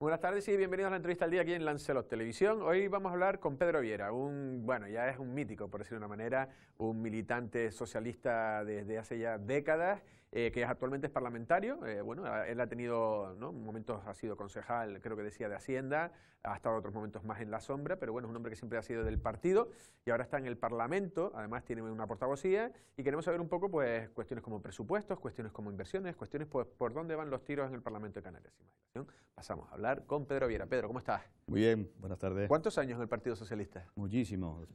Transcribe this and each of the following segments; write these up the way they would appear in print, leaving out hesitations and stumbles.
Buenas tardes y bienvenidos a la entrevista al día aquí en Lancelot Televisión. Hoy vamos a hablar con Pedro Viera, bueno, ya es un mítico, por decirlo de una manera, un militante socialista desde hace ya décadas, que actualmente es parlamentario. Él ha tenido, ¿no?, momentos, ha sido concejal, creo que decía, de Hacienda, ha estado otros momentos más en la sombra, pero bueno, es un hombre que siempre ha sido del partido y ahora está en el Parlamento, además tiene una portavocía y queremos saber un poco, pues, cuestiones como presupuestos, cuestiones como inversiones, cuestiones, pues, por dónde van los tiros en el Parlamento de Canarias. Sin más dilación, pasamos a hablar con Pedro Viera. Pedro, ¿cómo estás? Muy bien, buenas tardes. ¿Cuántos años en el Partido Socialista? Muchísimos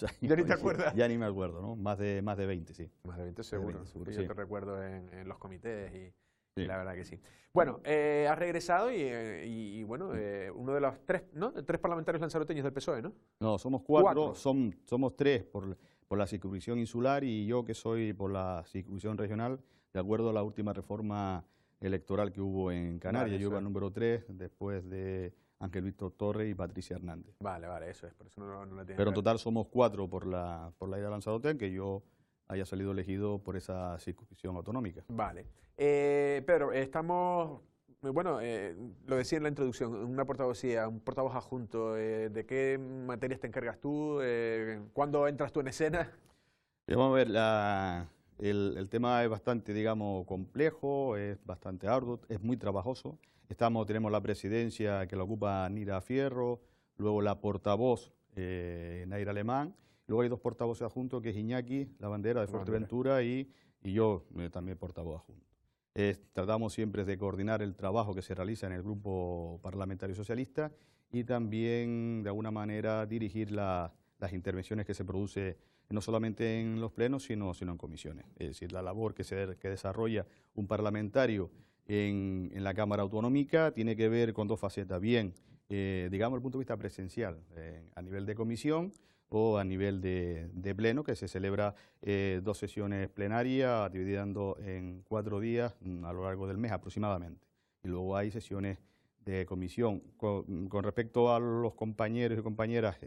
años. ¿Ya ni te acuerdas? Ya ni me acuerdo, ¿no? Más de 20, sí. Más de 20 seguro. 20, seguro, Sí, sí. yo te recuerdo en los comités y Sí. la verdad que sí. Bueno, has regresado y uno de los tres, ¿no?, tres parlamentarios lanzaroteños del PSOE, ¿no? No, somos cuatro. Cuatro. Somos tres por la circunscripción insular y yo que soy por la circunscripción regional, de acuerdo a la última reforma electoral que hubo en Canarias. Vale, Yo iba eso al es. número 3, después de Ángel Víctor Torres y Patricia Hernández. Vale, eso es, por eso no la tiene Pero en clara. total somos cuatro por la isla de Lanzarote, aunque yo haya salido elegido por esa circunscripción autonómica. Vale. Pedro, estamos, lo decía en la introducción, una portavocía, un portavoz adjunto, ¿de qué materias te encargas tú? ¿Cuándo entras tú en escena? Vamos a ver, el tema es bastante, digamos, complejo, es bastante arduo, es muy trabajoso. Tenemos la presidencia que la ocupa Nira Fierro, luego la portavoz Naira Alemán, luego hay dos portavoces adjuntos, que es Iñaki, la bandera de Fuerteventura, y yo también portavoz adjunto. Tratamos siempre de coordinar el trabajo que se realiza en el Grupo Parlamentario Socialista y también, de alguna manera, dirigir las intervenciones que se produce no solamente en los plenos, sino en comisiones. Es decir, la labor que desarrolla un parlamentario en la Cámara Autonómica tiene que ver con dos facetas. Bien, digamos, desde el punto de vista presencial, a nivel de comisión o a nivel de pleno, que se celebra dos sesiones plenarias divididas en 4 días a lo largo del mes aproximadamente. Y luego hay sesiones de comisión. Con respecto a los compañeros y compañeras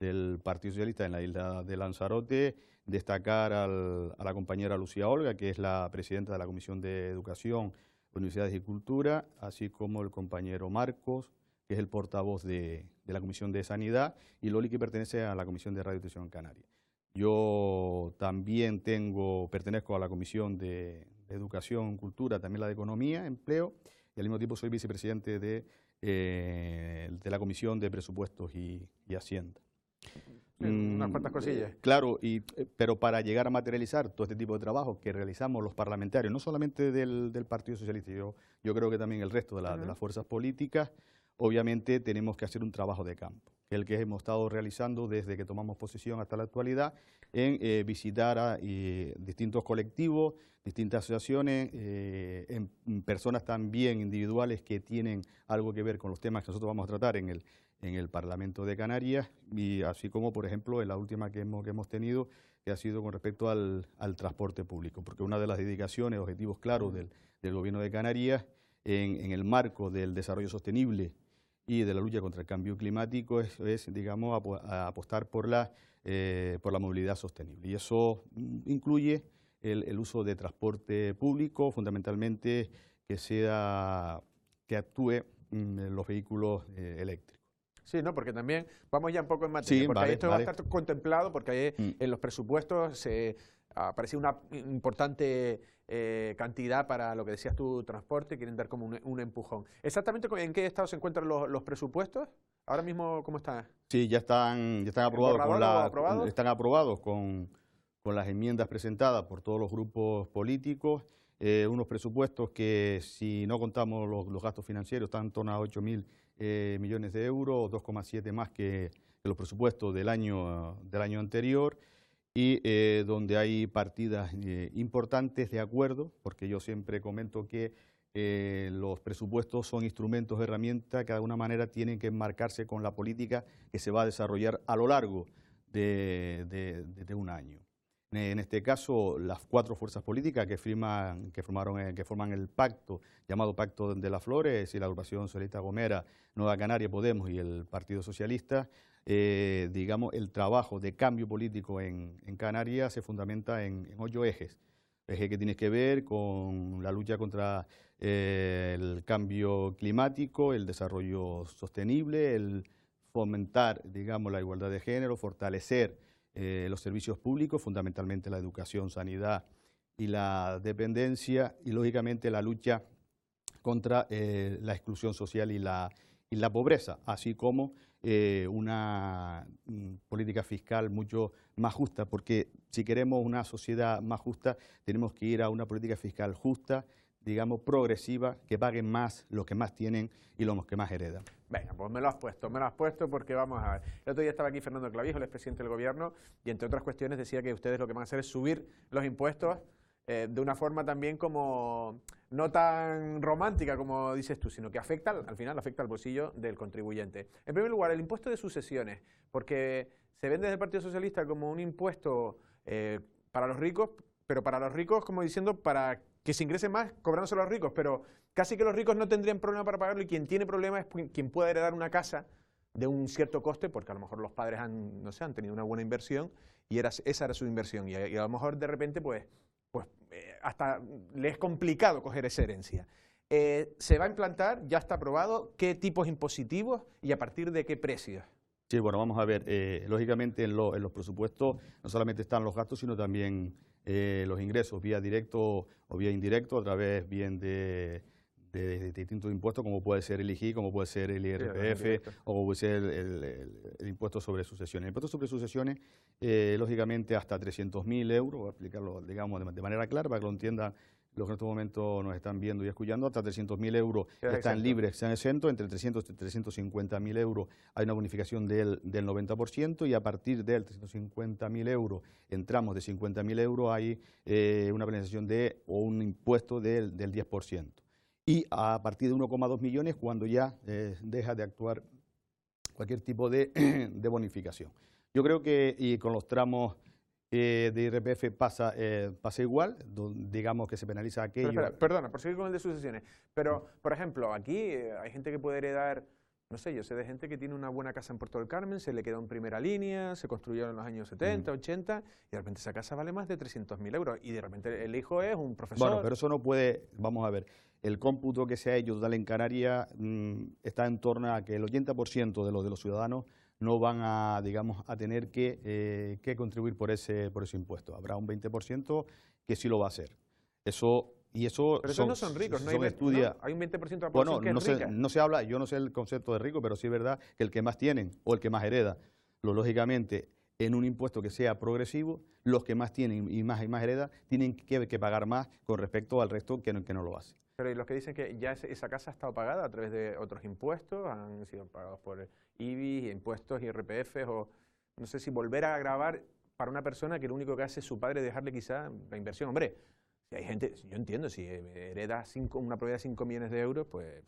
del Partido Socialista en la isla de Lanzarote, destacar a la compañera Lucía Olga, que es la presidenta de la Comisión de Educación, Universidades y Cultura, así como el compañero Marcos, que es el portavoz de la Comisión de Sanidad, y Loli, que pertenece a la Comisión de Radio y Televisión Canaria. Yo también pertenezco a la Comisión de Educación, Cultura, también la de Economía, Empleo, y al mismo tiempo soy vicepresidente de la Comisión de Presupuestos y Hacienda. Unas cuantas cosillas. Claro, pero para llegar a materializar todo este tipo de trabajo que realizamos los parlamentarios, no solamente del Partido Socialista, yo creo que también el resto de las fuerzas políticas, obviamente tenemos que hacer un trabajo de campo, que es el que hemos estado realizando desde que tomamos posesión hasta la actualidad, en visitar a distintos colectivos, distintas asociaciones, en personas también individuales que tienen algo que ver con los temas que nosotros vamos a tratar en el Parlamento de Canarias, y así como, por ejemplo, en la última que hemos tenido, que ha sido con respecto al transporte público, porque una de las dedicaciones, objetivos claros del Gobierno de Canarias, en el marco del desarrollo sostenible y de la lucha contra el cambio climático, es digamos, apostar por la movilidad sostenible. Y eso incluye el uso de transporte público, fundamentalmente que actúe en los vehículos eléctricos. Sí, ¿no? Porque también vamos ya un poco en materia, Sí, porque vale, esto vale. va a estar contemplado, porque en los presupuestos aparece una importante cantidad para lo que decías tú, transporte, quieren dar como un empujón. ¿Exactamente en qué estado se encuentran los presupuestos? Ahora mismo, ¿cómo están? Sí, ya están aprobados, ¿Aprobados? están aprobados con las enmiendas presentadas por todos los grupos políticos, unos presupuestos que, si no contamos los gastos financieros, están en torno a 8.000 millones de euros, 2,7 más que los presupuestos del año anterior, y donde hay partidas importantes de acuerdo, porque yo siempre comento que los presupuestos son instrumentos, herramientas que de alguna manera tienen que enmarcarse con la política que se va a desarrollar a lo largo de un año. En este caso, las 4 fuerzas políticas que forman el pacto, llamado Pacto de las Flores, es decir, la Agrupación Socialista Gomera, Nueva Canaria, Podemos y el Partido Socialista, digamos, el trabajo de cambio político en Canarias se fundamenta en 8 ejes, eje que tiene que ver con la lucha contra el cambio climático, el desarrollo sostenible, el fomentar, digamos, la igualdad de género, fortalecer los servicios públicos, fundamentalmente la educación, sanidad y la dependencia, y lógicamente la lucha contra la exclusión social y la pobreza, así como una política fiscal mucho más justa, porque si queremos una sociedad más justa tenemos que ir a una política fiscal justa, digamos progresiva, que paguen más los que más tienen y los que más heredan. Venga, pues me lo has puesto porque vamos a ver. El otro día estaba aquí Fernando Clavijo, el expresidente del Gobierno, y entre otras cuestiones decía que ustedes lo que van a hacer es subir los impuestos de una forma también como no tan romántica como dices tú, sino que afecta, al final afecta al bolsillo del contribuyente. En primer lugar, el impuesto de sucesiones, porque se vende desde el Partido Socialista como un impuesto para los ricos, pero para los ricos, como diciendo, para que se ingrese más cobrándose a los ricos, pero casi que los ricos no tendrían problema para pagarlo y quien tiene problema es quien pueda heredar una casa de un cierto coste, porque a lo mejor los padres han, no sé, han tenido una buena inversión y esa era su inversión y a lo mejor de repente pues hasta le es complicado coger esa herencia. ¿Se va a implantar? ¿Ya está aprobado? ¿Qué tipos impositivos y a partir de qué precios? Sí, bueno, vamos a ver, lógicamente en los presupuestos no solamente están los gastos, sino también los ingresos, vía directo o vía indirecto, a través bien de distintos impuestos, como puede ser el IGI, como puede ser el IRPF, o como puede ser el impuesto sobre sucesiones. El impuesto sobre sucesiones, lógicamente, hasta 300.000 euros, voy a explicarlo, digamos, de manera clara para que lo entiendan los que en estos momentos nos están viendo y escuchando, hasta 300.000 euros están libres, sean exentos, entre 300 y 350.000 euros hay una bonificación del 90% y a partir del 350.000 euros, en tramos de 50.000 euros, hay una penalización o un impuesto del 10%. Y a partir de 1,2 millones cuando ya deja de actuar cualquier tipo de bonificación. Yo creo que y con los tramos de IRPF pasa igual, digamos que se penaliza aquello. Pero espera, perdona, por seguir con el de sucesiones, pero por ejemplo, aquí hay gente que puede heredar, no sé, yo sé de gente que tiene una buena casa en Puerto del Carmen, se le quedó en primera línea, se construyó en los años 70, 80, y de repente esa casa vale más de 300.000 euros, y de repente el hijo es un profesor. Bueno, pero eso no puede, vamos a ver, el cómputo que se ha hecho total en Canarias está en torno a que el 80% de los ciudadanos no van a, digamos, a tener que contribuir por ese impuesto. Habrá un 20% que sí lo va a hacer. Pero esos no son ricos, no hay un 20% de la población bueno, que es rica. No se habla, yo no sé el concepto de rico, pero sí es verdad que el que más tienen o el que más hereda, lógicamente, en un impuesto que sea progresivo, los que más tienen y más hereda tienen que pagar más con respecto al resto que no lo hace. Pero ¿y los que dicen que ya esa casa ha estado pagada a través de otros impuestos, han sido pagados por IBI, impuestos, IRPF, o no sé si volver a grabar para una persona que lo único que hace es su padre dejarle quizá la inversión? Hombre, si hay gente, yo entiendo, si heredas una propiedad de 5 millones de euros, pues,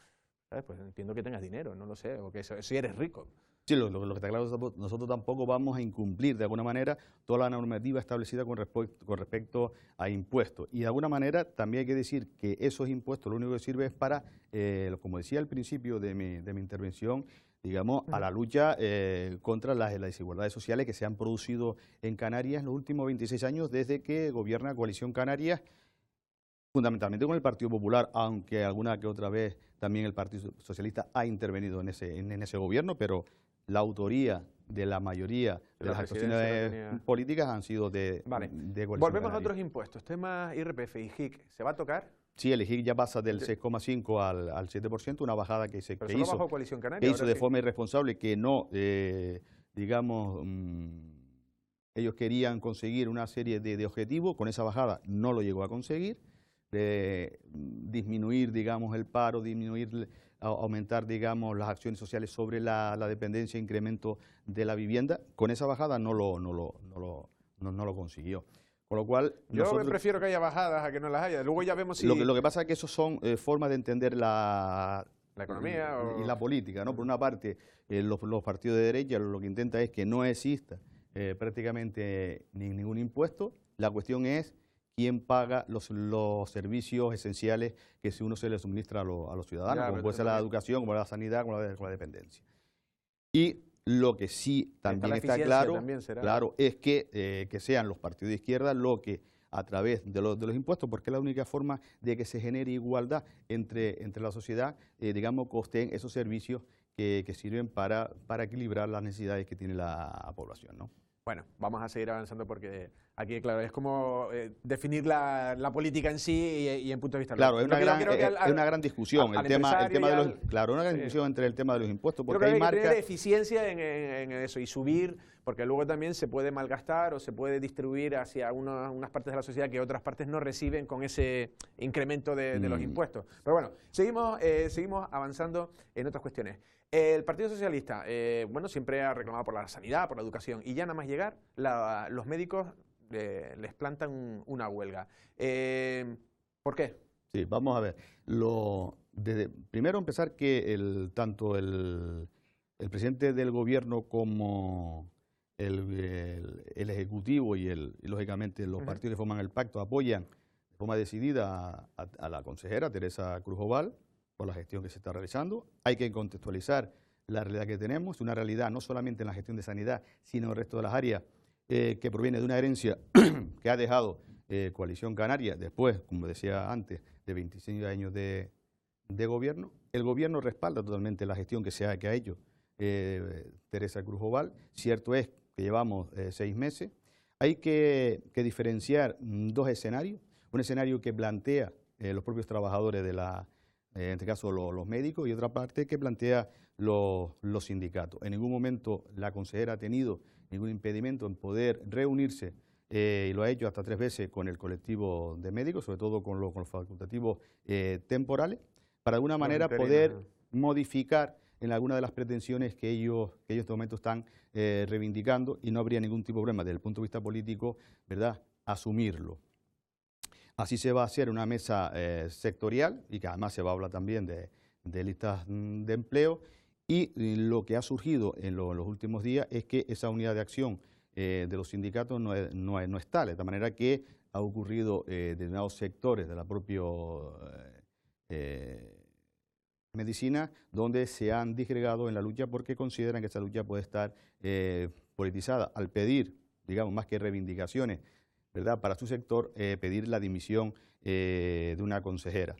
¿sabes? Pues entiendo que tengas dinero, no lo sé, o que si eres rico. Sí, lo que está claro, nosotros tampoco vamos a incumplir de alguna manera toda la normativa establecida con respecto a impuestos. Y de alguna manera también hay que decir que esos impuestos lo único que sirve es para, como decía al principio de mi intervención, digamos, a la lucha contra las desigualdades sociales que se han producido en Canarias en los últimos 26 años desde que gobierna Coalición Canarias, fundamentalmente con el Partido Popular, aunque alguna que otra vez también el Partido Socialista ha intervenido en ese gobierno, pero la autoría de la mayoría de las actuaciones políticas han sido de Coalición Volvemos a otros impuestos, temas IRPF y IGIC, ¿se va a tocar? Sí, el IGIC ya pasa del 6,5 al 7%, una bajada que hizo bajo Coalición Canaria, de forma irresponsable, que no, digamos, ellos querían conseguir una serie de objetivos, con esa bajada no lo llegó a conseguir, disminuir, digamos, el paro, aumentar, digamos, las acciones sociales sobre la dependencia e incremento de la vivienda. Con esa bajada no lo consiguió. Con lo cual, yo prefiero que haya bajadas a que no las haya. Luego ya vemos si... Lo que pasa es que eso son formas de entender la economía y la política, ¿no? Por una parte, los partidos de derecha lo que intenta es que no exista prácticamente ningún impuesto. La cuestión es quién paga los servicios esenciales que si uno se les suministra a los ciudadanos, como puede ser la educación, como la sanidad, como la dependencia. Y lo que sí también está claro es que sean los partidos de izquierda los que a través de los impuestos, porque es la única forma de que se genere igualdad entre la sociedad, digamos, costen esos servicios que sirven para equilibrar las necesidades que tiene la población, ¿no? Bueno, vamos a seguir avanzando porque aquí, claro, es como definir la política en sí y en punto de vista. Claro, es una gran discusión. El tema de los, claro, una gran discusión entre el tema de los impuestos, porque hay marcas... que tener eficiencia en eso y subir, porque luego también se puede malgastar o se puede distribuir hacia unas partes de la sociedad que otras partes no reciben con ese incremento de los impuestos. Pero bueno, seguimos avanzando en otras cuestiones. El Partido Socialista, bueno, siempre ha reclamado por la sanidad, por la educación, y ya nada más llegar, los médicos les plantan una huelga. ¿Por qué? Sí, vamos a ver. Primero empezar que tanto el presidente del gobierno como el Ejecutivo y lógicamente los partidos que forman el pacto apoyan de forma decidida a la consejera Teresa Crujoval por la gestión que se está realizando. Hay que contextualizar la realidad que tenemos, una realidad no solamente en la gestión de sanidad, sino en el resto de las áreas, que proviene de una herencia que ha dejado Coalición Canaria después, como decía antes, de 25 años de gobierno. El gobierno respalda totalmente la gestión que ha hecho Teresa Crujoval. Cierto es que llevamos 6 meses. Hay que diferenciar dos escenarios. Un escenario que plantea los propios trabajadores en este caso los médicos, y otra parte que plantea los sindicatos. En ningún momento la consejera ha tenido ningún impedimento en poder reunirse, y lo ha hecho hasta 3 veces con el colectivo de médicos, sobre todo con los facultativos temporales, para de alguna manera poder modificar en alguna de las pretensiones que ellos en este momento están reivindicando, y no habría ningún tipo de problema desde el punto de vista político, ¿verdad?, asumirlo. Así se va a hacer una mesa sectorial, y que además se va a hablar también de listas de empleo, y lo que ha surgido en los últimos días es que esa unidad de acción de los sindicatos no es tal, de tal manera que ha ocurrido de determinados sectores de la propia medicina, donde se han disgregado en la lucha porque consideran que esa lucha puede estar politizada, al pedir, digamos, más que reivindicaciones, ¿verdad?, para su sector, pedir la dimisión de una consejera.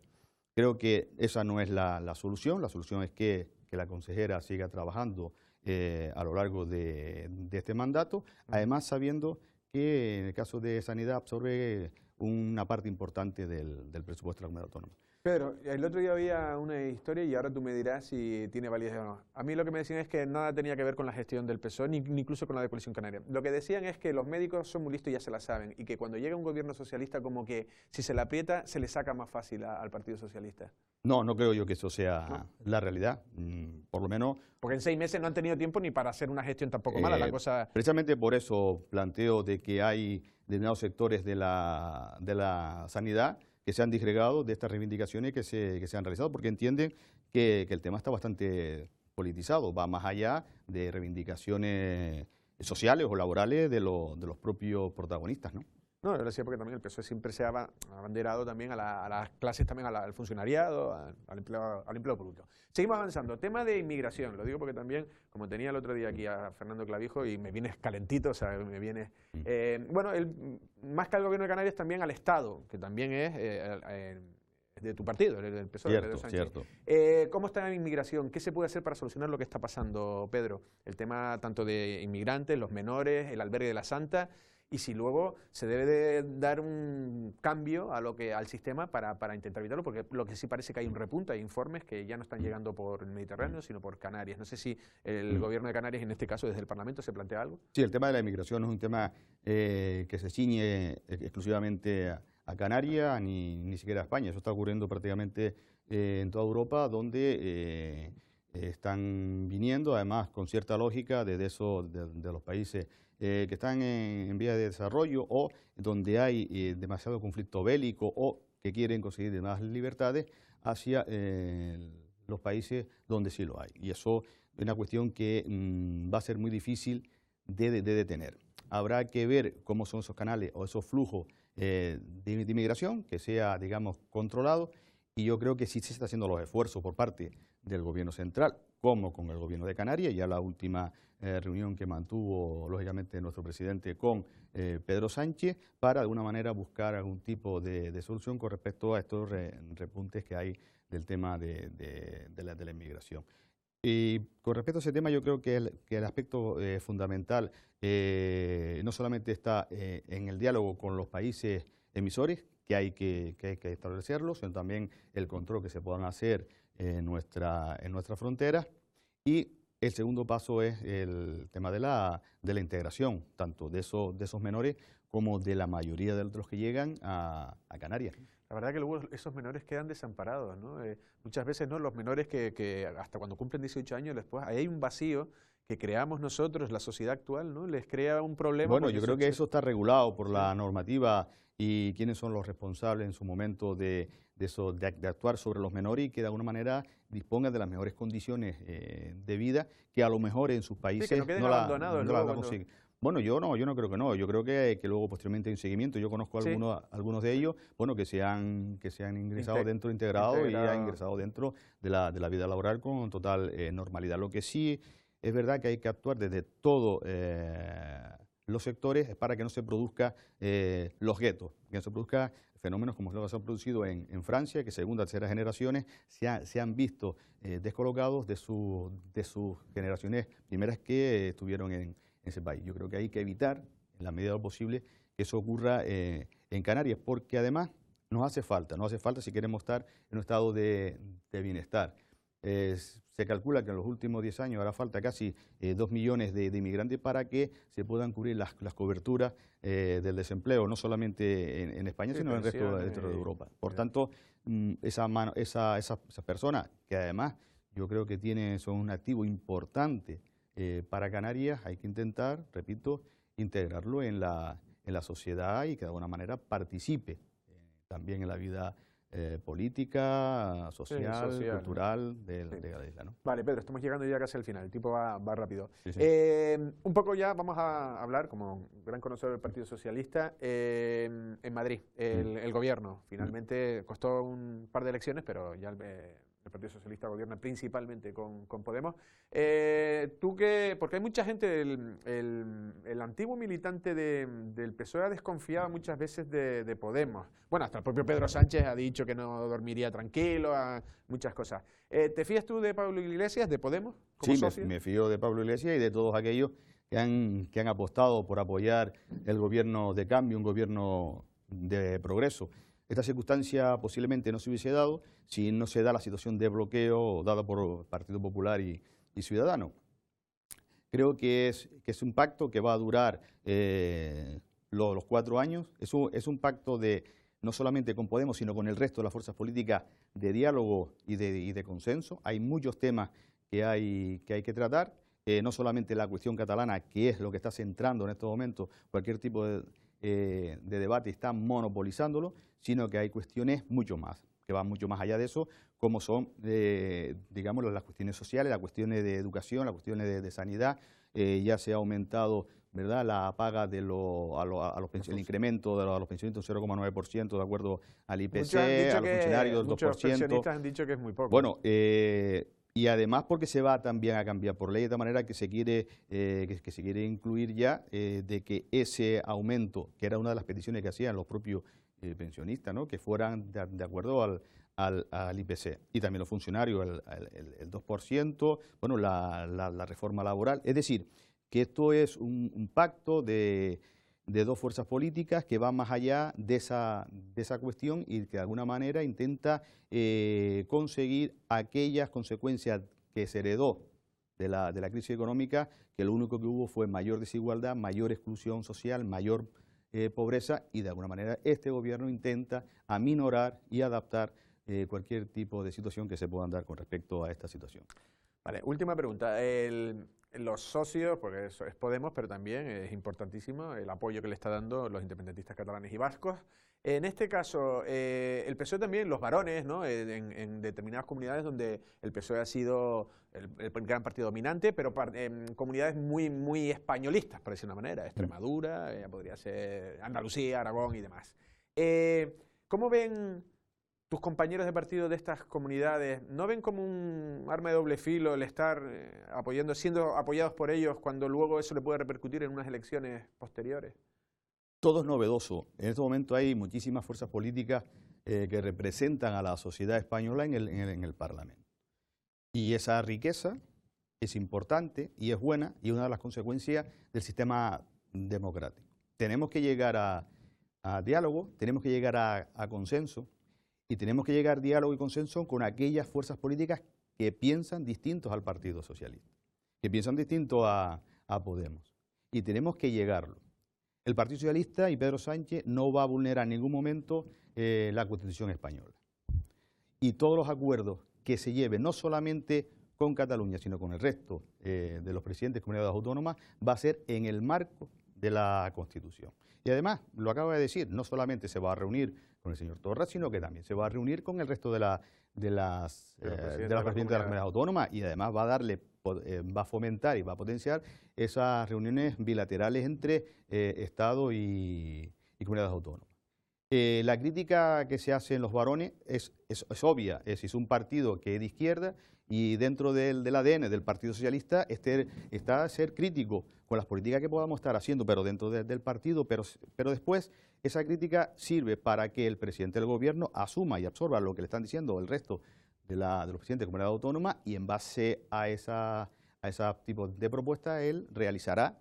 Creo que esa no es la solución. La solución es que la consejera siga trabajando a lo largo de este mandato, además sabiendo que en el caso de sanidad absorbe una parte importante del presupuesto de la comunidad autónoma. Pedro, el otro día había una historia y ahora tú me dirás si tiene validez o no. A mí lo que me decían es que nada tenía que ver con la gestión del PSOE, ni incluso con la de Coalición Canaria. Lo que decían es que los médicos son muy listos y ya se la saben, y que cuando llega un gobierno socialista, como que si se la aprieta, se le saca más fácil al Partido Socialista. No creo yo que eso sea la realidad, por lo menos... Porque en 6 meses no han tenido tiempo ni para hacer una gestión tampoco mala, la cosa... Precisamente por eso planteo de que hay determinados sectores de la sanidad que se han disgregado de estas reivindicaciones que se han realizado, porque entienden que el tema está bastante politizado, va más allá de reivindicaciones sociales o laborales de los propios protagonistas, ¿no? No, lo decía porque también el PSOE siempre se ha abanderado también a las clases, también al funcionariado, al empleo público. Seguimos avanzando. Tema de inmigración, lo digo porque también, como tenía el otro día aquí a Fernando Clavijo, y me vienes calentito, o sea, me vienes... bueno, más que al gobierno de Canarias, también al Estado, que también es de tu partido, del PSOE, cierto, de Sánchez. Cierto. ¿Cómo está la inmigración? ¿Qué se puede hacer para solucionar lo que está pasando, Pedro? El tema tanto de inmigrantes, los menores, el albergue de la Santa... Y si luego se debe de dar un cambio al sistema para intentar evitarlo, porque lo que sí parece que hay un repunte, hay informes que ya no están llegando por el Mediterráneo, sino por Canarias. No sé si el gobierno de Canarias, en este caso desde el Parlamento, se plantea algo. Sí, el tema de la inmigración no es un tema que se ciñe exclusivamente a Canarias ni siquiera a España. Eso está ocurriendo prácticamente en toda Europa, donde están viniendo, además con cierta lógica, de los países que están en vía de desarrollo o donde hay demasiado conflicto bélico o que quieren conseguir más libertades hacia los países donde sí lo hay. Y eso es una cuestión que va a ser muy difícil de detener. Habrá que ver cómo son esos canales o esos flujos de inmigración, que sea, digamos, controlado, y yo creo que sí se está haciendo los esfuerzos por parte del gobierno central, como con el gobierno de Canarias. Ya la última reunión que mantuvo, lógicamente, nuestro presidente con Pedro Sánchez, para de alguna manera buscar algún tipo de solución con respecto a estos repuntes que hay del tema de la inmigración. Y con respecto a ese tema, yo creo que el aspecto fundamental no solamente está en el diálogo con los países emisores, que hay que establecerlo, sino también el control que se puedan hacer en nuestras fronteras. Y el segundo paso es el tema de la integración, tanto de esos menores como de la mayoría de los que llegan a Canarias. La verdad que luego esos menores quedan desamparados, ¿no? Muchas veces, ¿no?, los menores que hasta cuando cumplen 18 años después, ahí hay un vacío que creamos nosotros, la sociedad actual, ¿no? Les crea un problema. Bueno, yo creo que eso está regulado por la normativa y quiénes son los responsables en su momento de actuar sobre los menores, y que de alguna manera dispongan de las mejores condiciones de vida, que a lo mejor en sus países sí, que no queden abandonados la consiguen. Bueno, yo no creo que no. Yo creo que luego posteriormente hay un seguimiento. Yo conozco algunos de ellos, bueno, que se han ingresado integrado y han ingresado dentro de la vida laboral con total normalidad. Lo que sí es verdad que hay que actuar desde todos los sectores para que no se produzca los guetos, que no se produzca fenómenos como los que se han producido en Francia, que segunda, tercera generaciones se han visto descolocados de sus generaciones primeras que estuvieron en ese país. Yo creo que hay que evitar, en la medida de lo posible, que eso ocurra en Canarias, porque además nos hace falta si queremos estar en un estado de bienestar. Se calcula que en los últimos 10 años hará falta casi 2 millones de inmigrantes para que se puedan cubrir las coberturas del desempleo, no solamente en España, sino en el resto de Europa. Por tanto, esas personas, que además yo creo que son un activo importante para Canarias, hay que intentar, repito, integrarlo en la sociedad y que de alguna manera participe también en la vida política, social, cultural de la isla, ¿no? Vale, Pedro, estamos llegando ya casi al final, el tiempo va rápido. Sí. Un poco ya vamos a hablar, como gran conocedor del Partido Socialista, en Madrid, el gobierno. Finalmente costó un par de elecciones, pero ya el Partido Socialista gobierna principalmente con Podemos. Porque hay mucha gente, el antiguo militante del PSOE ha desconfiado muchas veces de Podemos. Bueno, hasta el propio Pedro Sánchez ha dicho que no dormiría tranquilo, muchas cosas. ¿Te fías tú de Pablo Iglesias, de Podemos, como socio? Sí, me fío de Pablo Iglesias y de todos aquellos que han apostado por apoyar el gobierno de cambio, un gobierno de progreso. Esta circunstancia posiblemente no se hubiese dado si no se da la situación de bloqueo dada por Partido Popular y Ciudadanos. Creo que es un pacto que va a durar los 4 años. Es un pacto no solamente con Podemos, sino con el resto de las fuerzas políticas, de diálogo y de consenso. Hay muchos temas que hay que tratar, no solamente la cuestión catalana, que es lo que está centrando en estos momentos cualquier tipo de debate, está monopolizándolo, sino que hay cuestiones que van mucho más allá de eso, como son, digamos, las cuestiones sociales, las cuestiones de educación, las cuestiones de sanidad. Ya se ha aumentado, ¿verdad?, la paga el incremento a los pensionistas un 0,9% de acuerdo al IPC, a los funcionarios 2%. Muchos pensionistas han dicho que es muy poco. Bueno, y además porque se va también a cambiar por ley, de tal manera que se quiere incluir ya de que ese aumento, que era una de las peticiones que hacían los propios pensionistas, ¿no?, que fueran de acuerdo al IPC, y también los funcionarios el 2%, bueno, la reforma laboral. Es decir, que esto es un pacto de dos fuerzas políticas que va más allá de esa cuestión y que de alguna manera intenta conseguir aquellas consecuencias que se heredó de la crisis económica, que lo único que hubo fue mayor desigualdad, mayor exclusión social, mayor pobreza, y de alguna manera este gobierno intenta aminorar y adaptar cualquier tipo de situación que se pueda dar con respecto a esta situación. Vale, última pregunta. Los socios, porque eso es Podemos, pero también es importantísimo el apoyo que le está dando los independentistas catalanes y vascos. En este caso, el PSOE también, los varones, ¿no?, en determinadas comunidades donde el PSOE ha sido el gran partido dominante, pero en comunidades muy españolistas, por decir de una manera, Extremadura, podría ser Andalucía, Aragón y demás. ¿Cómo ven tus compañeros de partido de estas comunidades no ven como un arma de doble filo el estar siendo apoyados por ellos cuando luego eso le puede repercutir en unas elecciones posteriores? Todo es novedoso. En este momento hay muchísimas fuerzas políticas que representan a la sociedad española en el Parlamento. Y esa riqueza es importante y es buena y es una de las consecuencias del sistema democrático. Tenemos que llegar a diálogo, tenemos que llegar a consenso y tenemos que llegar a diálogo y consenso con aquellas fuerzas políticas que piensan distintos al Partido Socialista, que piensan distinto a Podemos. Y tenemos que llegarlo. El Partido Socialista y Pedro Sánchez no va a vulnerar en ningún momento la Constitución española. Y todos los acuerdos que se lleven, no solamente con Cataluña, sino con el resto de los presidentes de comunidades autónomas, va a ser en el marco de la Constitución. Y además, lo acabo de decir, no solamente se va a reunir con el señor Torra, sino que también se va a reunir con el resto de las presidentes de las comunidades autónomas y además va a va a fomentar y va a potenciar esas reuniones bilaterales entre Estado y comunidades autónomas. La crítica que se hace en los varones es obvia, es un partido que es de izquierda y dentro del ADN del Partido Socialista está ser crítico con las políticas que podamos estar haciendo, pero dentro del partido, pero después esa crítica sirve para que el presidente del gobierno asuma y absorba lo que le están diciendo el resto de los presidentes de comunidad autónoma y en base a ese tipo de propuesta él realizará,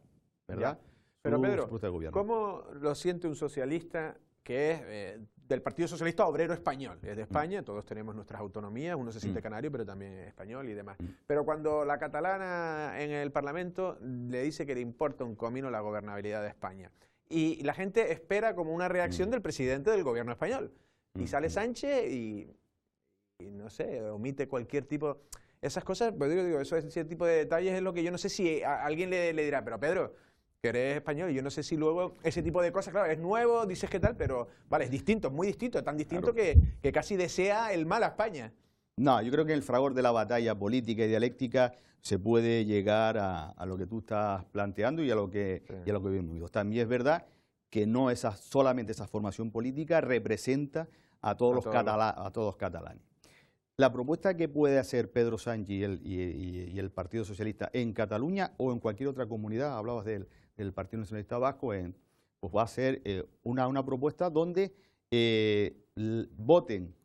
¿verdad? Pero Pedro, su propuesta de gobierno. ¿Cómo lo siente un socialista que es del Partido Socialista Obrero Español? Es de España, todos tenemos nuestras autonomías, uno se siente canario, pero también es español y demás. Pero cuando la catalana en el Parlamento le dice que le importa un comino la gobernabilidad de España, y la gente espera como una reacción del presidente del gobierno español, y sale Sánchez y no sé, omite cualquier tipo... Esas cosas, pues digo, ese tipo de detalles es lo que yo no sé si a alguien le dirá, pero Pedro, que eres español, y yo no sé si luego ese tipo de cosas, claro, es nuevo, dices que tal, pero vale, es distinto, muy distinto, tan distinto claro, que casi desea el mal a España. No, yo creo que en el fragor de la batalla política y dialéctica se puede llegar a lo que tú estás planteando y a lo que vivimos. También es verdad que no solamente esa formación política representa a todos los catalanes. La propuesta que puede hacer Pedro Sánchez y el Partido Socialista en Cataluña o en cualquier otra comunidad, hablabas del Partido Nacionalista Vasco, pues va a ser una propuesta donde voten,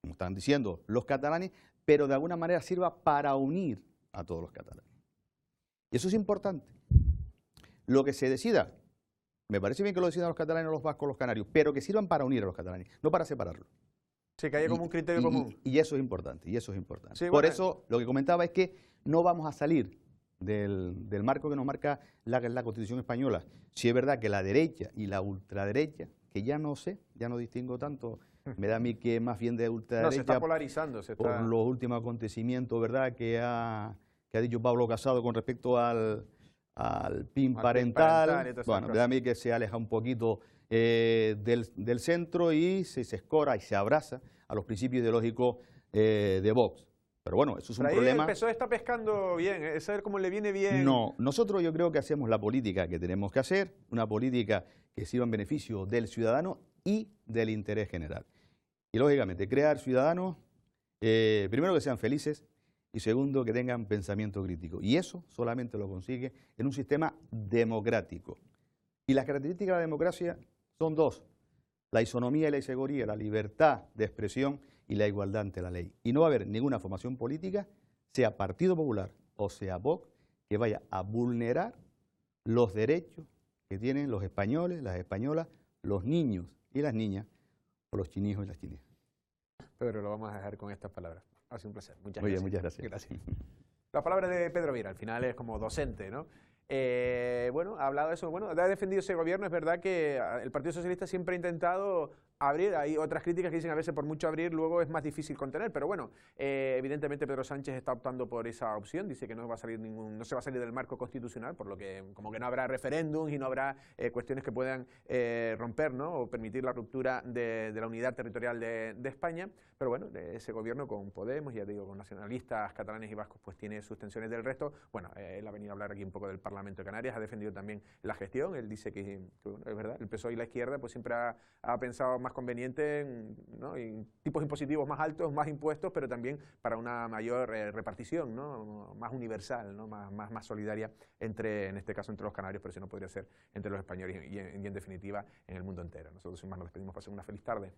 como están diciendo, los catalanes, pero de alguna manera sirva para unir a todos los catalanes. Y eso es importante. Lo que se decida, me parece bien que lo decidan los catalanes, los vascos, los canarios, pero que sirvan para unir a los catalanes, no para separarlos. Sí, que haya como un criterio común. Y eso es importante, Sí, Por eso, lo que comentaba es que no vamos a salir del marco que nos marca la Constitución española. Si es verdad que la derecha y la ultraderecha, que ya no distingo tanto, me da a mí que más bien de ultraderecha... No, se está polarizando. Por los últimos acontecimientos, ¿verdad?, que ha dicho Pablo Casado con respecto al PIN parental. Bueno, me da a mí que se aleja un poquito del centro y se escora y se abraza a los principios ideológicos de Vox. Pero bueno, eso es un problema. El PSOE está pescando bien, es saber cómo le viene bien. No, nosotros yo creo que hacemos la política que tenemos que hacer, una política que sirva en beneficio del ciudadano y del interés general. Y lógicamente, crear ciudadanos, primero que sean felices y segundo que tengan pensamiento crítico. Y eso solamente lo consigue en un sistema democrático. Y las características de la democracia son dos: la isonomía y la isegoría, la libertad de expresión y la igualdad ante la ley. Y no va a haber ninguna formación política, sea Partido Popular o sea Vox, que vaya a vulnerar los derechos que tienen los españoles, las españolas, los niños y las niñas, o los chinijos y las chinejas. Pedro, lo vamos a dejar con estas palabras. Ha sido un placer. Muchas Muy gracias. bien, muchas gracias. La palabra de Pedro Viera, al final es como docente, ¿no? Bueno, ha hablado de eso, bueno, ha defendido ese gobierno. Es verdad que el Partido Socialista siempre ha intentado abrir, hay otras críticas que dicen a veces por mucho abrir luego es más difícil contener, pero bueno, evidentemente Pedro Sánchez está optando por esa opción, dice que no va a salir no se va a salir del marco constitucional, por lo que como que no habrá referéndums y no habrá cuestiones que puedan romper, ¿no?, o permitir la ruptura de la unidad territorial de España, pero bueno, ese gobierno con Podemos, ya digo, con nacionalistas catalanes y vascos, pues tiene sus tensiones. Del resto. Bueno, él ha venido a hablar aquí un poco del Parlamento de Canarias, ha defendido también la gestión, él dice que bueno, es verdad, el PSOE y la izquierda pues siempre ha pensado más más conveniente, ¿no? Y tipos impositivos más altos, más impuestos, pero también para una mayor repartición, ¿no? Más universal, ¿no? Más solidaria entre, en este caso entre los canarios, pero si no podría ser entre los españoles y en definitiva en el mundo entero. Nosotros sin más nos despedimos, pasen una feliz tarde.